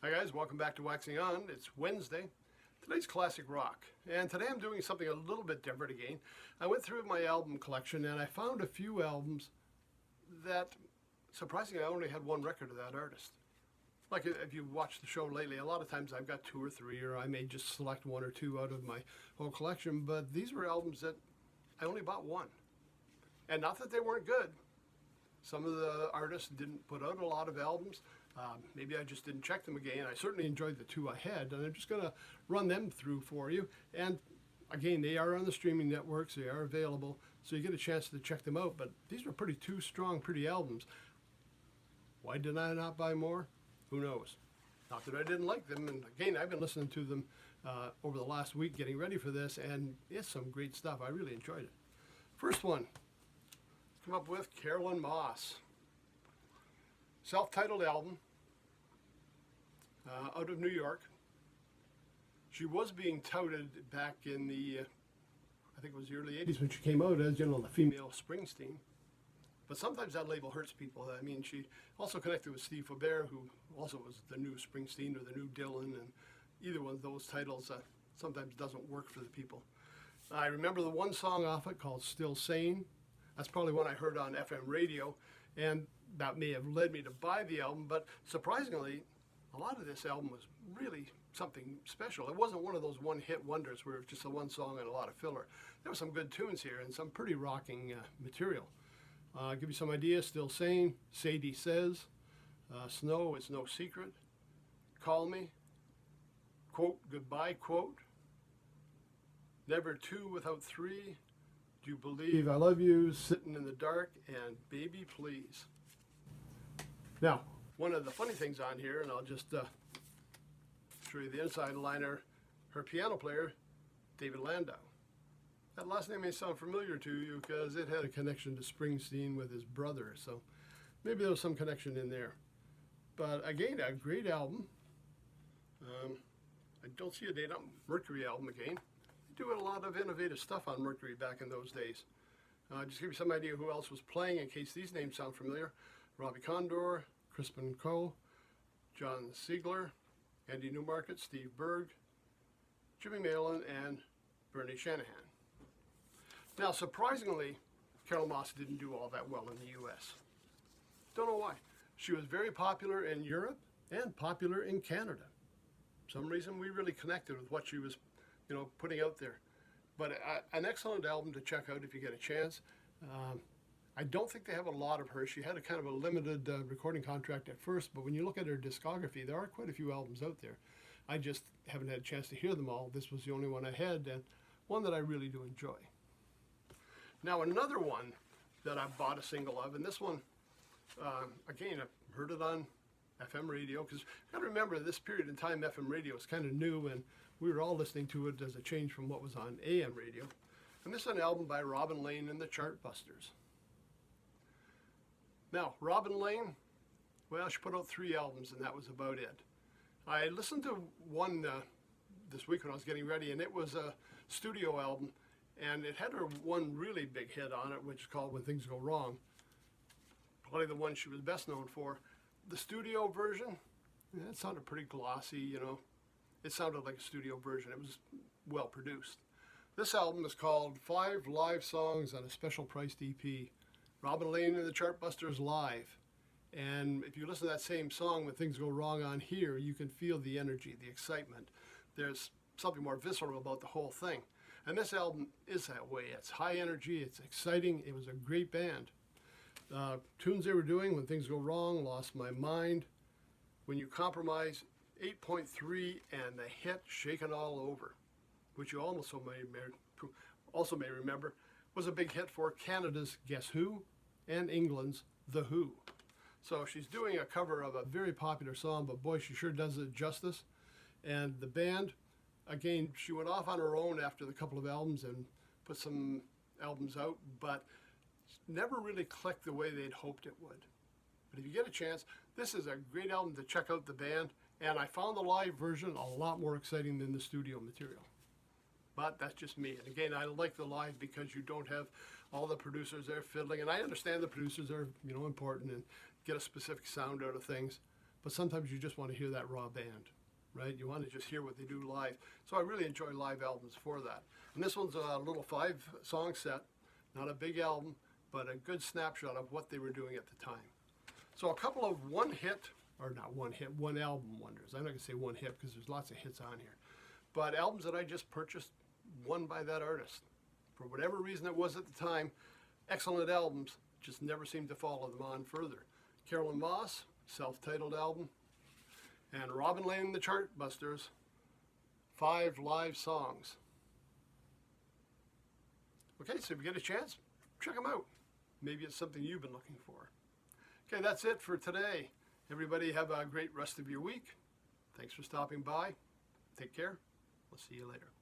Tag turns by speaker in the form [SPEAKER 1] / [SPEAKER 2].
[SPEAKER 1] Hi guys, welcome back to Waxing On. It's Wednesday. Today's classic rock. And today I'm doing something a little bit different again. I went through my album collection and I found a few albums that, surprisingly, I only had one record of that artist. Like if you've watched the show lately, a lot of times I've got two or three, or I may just select one or two out of my whole collection, but these were albums that I only bought one. And not that they weren't good. Some of the artists didn't put out a lot of albums. Maybe I just didn't check them again. I certainly enjoyed the two I had, and I'm just going to run them through for you. And again, they are on the streaming networks. They are available, so you get a chance to check them out. But these were two strong, pretty albums. Why did I not buy more? Who knows? Not that I didn't like them. And again, I've been listening to them over the last week getting ready for this, and it's some great stuff. I really enjoyed it. First one, come up with Carolyne Mas. Self-titled album, out of New York. She was being touted back in the, I think it was the early 80s when she came out as, the female Springsteen. But sometimes that label hurts people. I mean, she also connected with Steve Faubert, who also was the new Springsteen or the new Dylan, and either one of those titles sometimes doesn't work for the people. I remember the one song off it called Still Sane. That's probably one I heard on FM radio, and that may have led me to buy the album, but surprisingly, a lot of this album was really something special. It wasn't one of those one-hit wonders where it was just a one song and a lot of filler. There were some good tunes here and some pretty rocking material. Give you some ideas. Still Sane, Sadie Says, Snow Is No Secret, Call Me, Quote, Goodbye, Quote, Never Two Without Three, Do You Believe I Love You, Sitting in the Dark, and Baby Please. Now, one of the funny things on here, and I'll just show you the inside liner, her piano player, David Landau. That last name may sound familiar to you because it had a connection to Springsteen with his brother, so maybe there was some connection in there. But again, a great album. I don't see a date on Mercury album again. They do a lot of innovative stuff on Mercury back in those days. Just give you some idea who else was playing in case these names sound familiar. Robbie Condor, Crispin Cole, John Siegler, Andy Newmarket, Steve Berg, Jimmy Malin, and Bernie Shanahan. Now, surprisingly, Carolyne Mas didn't do all that well in the U.S. Don't know why. She was very popular in Europe and popular in Canada. For some reason, we really connected with what she was, putting out there. But an excellent album to check out if you get a chance. I don't think they have a lot of her. She had a kind of a limited recording contract at first, but when you look at her discography, there are quite a few albums out there. I just haven't had a chance to hear them all. This was the only one I had, and one that I really do enjoy. Now, another one that I bought a single of, and this one, again, I've heard it on FM radio, because you've got to remember this period in time, FM radio was kind of new, and we were all listening to it as a change from what was on AM radio. And this is an album by Robin Lane and the Chartbusters. Now, Robin Lane, well, she put out 3 albums, and that was about it. I listened to one this week when I was getting ready, and it was a studio album, and it had her one really big hit on it, which is called When Things Go Wrong. Probably the one she was best known for. The studio version, it sounded pretty glossy, It sounded like a studio version. It was well produced. This album is called 5 Live Songs on a Special Priced EP. Robin Lane and the Chartbusters live. And if you listen to that same song, When Things Go Wrong on here, you can feel the energy, the excitement. There's something more visceral about the whole thing. And this album is that way. It's high energy, it's exciting, it was a great band. Tunes they were doing, When Things Go Wrong, Lost My Mind, When You Compromise, 8.3, and the hit Shakin' All Over, which you also may remember, was a big hit for Canada's Guess Who and England's The Who. So she's doing a cover of a very popular song, but boy, she sure does it justice. And the band, again, she went off on her own after the couple of albums and put some albums out, but never really clicked the way they'd hoped it would. But if you get a chance, this is a great album to check out the band, and I found the live version a lot more exciting than the studio material. But that's just me. And again, I like the live because you don't have all the producers there fiddling. And I understand the producers are, important and get a specific sound out of things. but sometimes you just want to hear that raw band, right? You want to just hear what they do live. So I really enjoy live albums for that. And this one's a little 5-song set, not a big album, but a good snapshot of what they were doing at the time. So a couple of one album wonders. I'm not going to say one hit because there's lots of hits on here. But albums that I just purchased, one by that artist. For whatever reason it was at the time, excellent albums, just never seemed to follow them on further. Carolyne Mas, self-titled album, and Robin Lane and the Chartbusters, 5 live songs. Okay, so if you get a chance, check them out. Maybe it's something you've been looking for. Okay, that's it for today. Everybody have a great rest of your week. Thanks for stopping by. Take care. We'll see you later.